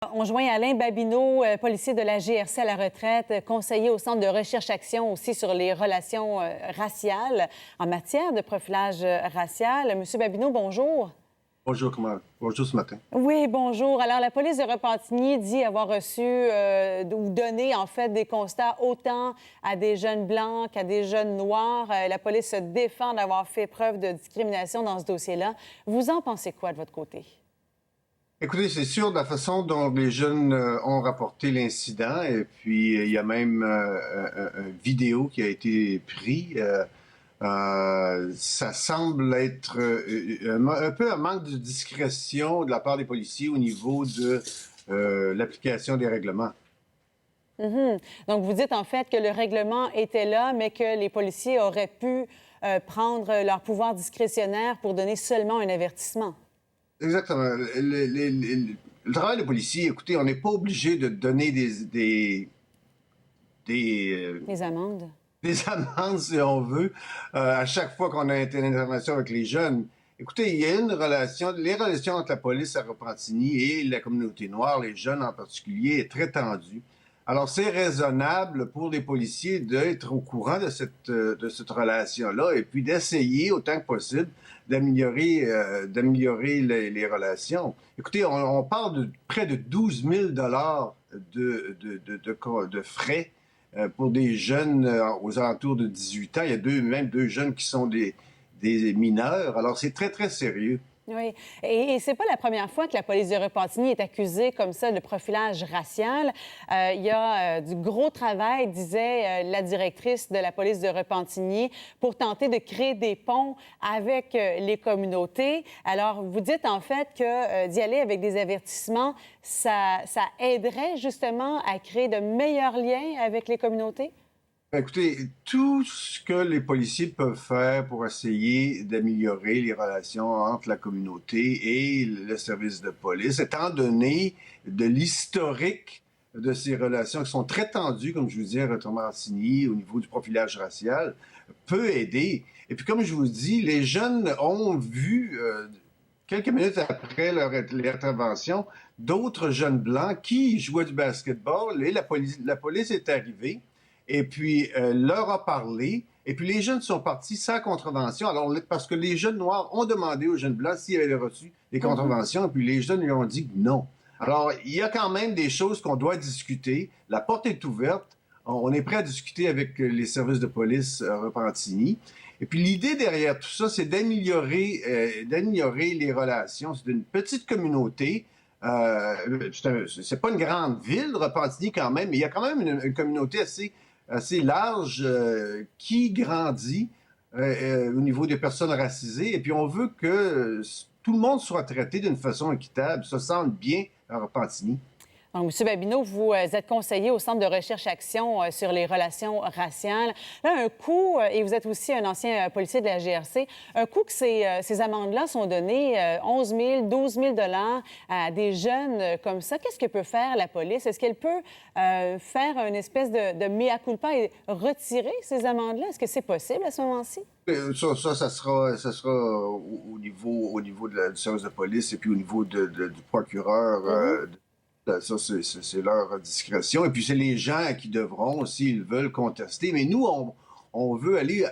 On joint Alain Babineau, policier de la GRC à la retraite, conseiller au Centre de recherche-action aussi sur les relations raciales en matière de profilage racial. Monsieur Babineau, bonjour. Bonjour, bonjour ce matin. Oui, bonjour. Alors, la police de Repentigny dit avoir reçu ou donné, en fait, des constats autant à des jeunes blancs qu'à des jeunes noirs. La police se défend d'avoir fait preuve de discrimination dans ce dossier-là. Vous en pensez quoi de votre côté? Écoutez, c'est sûr de la façon dont les jeunes ont rapporté l'incident, et puis il y a même une vidéo qui a été prise. Ça semble être un peu un manque de discrétion de la part des policiers au niveau de l'application des règlements. Donc, vous dites en fait que le règlement était là, mais que les policiers auraient pu prendre leur pouvoir discrétionnaire pour donner seulement un avertissement. Exactement. Le travail des policiers, écoutez, on n'est pas obligé de donner Les amendes. des amendes, si on veut, à chaque fois qu'on a une intervention avec les jeunes. Écoutez, il y a une relation, les relations entre la police à Repentigny et la communauté noire, les jeunes en particulier, est très tendue. Alors, c'est raisonnable pour les policiers d'être au courant de cette relation-là et puis d'essayer, autant que possible, d'améliorer les relations. Écoutez, on parle de près de 12 000 de frais pour des jeunes aux alentours de 18 ans. Il y a même deux jeunes qui sont des mineurs. Alors, c'est très, très sérieux. Oui. Et c'est pas la première fois que la police de Repentigny est accusée comme ça de profilage racial. Il y a du gros travail, disait la directrice de la police de Repentigny, pour tenter de créer des ponts avec les communautés. Alors, vous dites en fait que d'y aller avec des avertissements, ça aiderait justement à créer de meilleurs liens avec les communautés? Écoutez, tout ce que les policiers peuvent faire pour essayer d'améliorer les relations entre la communauté et le service de police, étant donné de l'historique de ces relations qui sont très tendues, comme je vous dis, à Repentigny, au niveau du profilage racial, peut aider. Et puis, comme je vous dis, les jeunes ont vu, quelques minutes après leur intervention, d'autres jeunes blancs qui jouaient du basketball et la police est arrivée et puis leur a parlé. Et puis les jeunes sont partis sans contravention. Alors, parce que les jeunes noirs ont demandé aux jeunes blancs s'ils avaient reçu des contraventions, et puis les jeunes lui ont dit non. Alors, il y a quand même des choses qu'on doit discuter. La porte est ouverte. On est prêt à discuter avec les services de police Repentigny. Et puis l'idée derrière tout ça, c'est d'améliorer les relations. C'est une petite communauté. C'est pas une grande ville, Repentigny quand même, mais il y a quand même une communauté assez large qui grandit au niveau des personnes racisées. Et puis on veut que tout le monde soit traité d'une façon équitable, se sente bien à Repentigny. Donc, M. Babineau, vous êtes conseiller au Centre de recherche-action sur les relations raciales. Là, un coup, et vous êtes aussi un ancien policier de la GRC, un coup que ces amendes-là sont données, 11 000, 12 000 à des jeunes comme ça, qu'est-ce que peut faire la police? Est-ce qu'elle peut faire une espèce de mea culpa et retirer ces amendes-là? Est-ce que c'est possible à ce moment-ci? Ça sera au niveau du service de police et puis au niveau du procureur. Ça, c'est leur discrétion. Et puis, c'est les gens qui devront, s'ils veulent, contester. Mais nous, on veut aller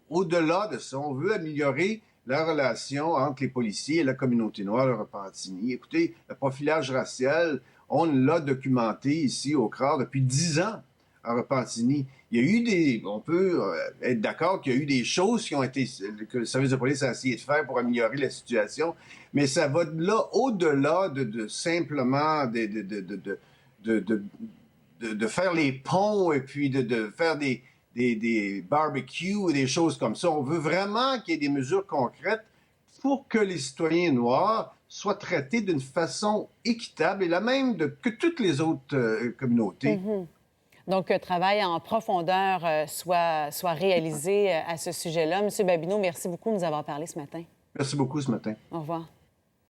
au-delà de ça. On veut améliorer la relation entre les policiers et la communauté noire de Repentigny. Écoutez, le profilage racial, on l'a documenté ici au CRAR depuis 10 ans à Repentigny. Il y a eu on peut être d'accord qu'il y a eu des choses que le service de police a essayé de faire pour améliorer la situation, mais ça va là au-delà de simplement de faire les ponts et puis de faire des barbecues et des choses comme ça. On veut vraiment qu'il y ait des mesures concrètes pour que les citoyens noirs soient traités d'une façon équitable et la même que toutes les autres communautés. Donc, un travail en profondeur soit réalisé à ce sujet-là. M. Babineau, merci beaucoup de nous avoir parlé ce matin. Merci beaucoup ce matin. Au revoir.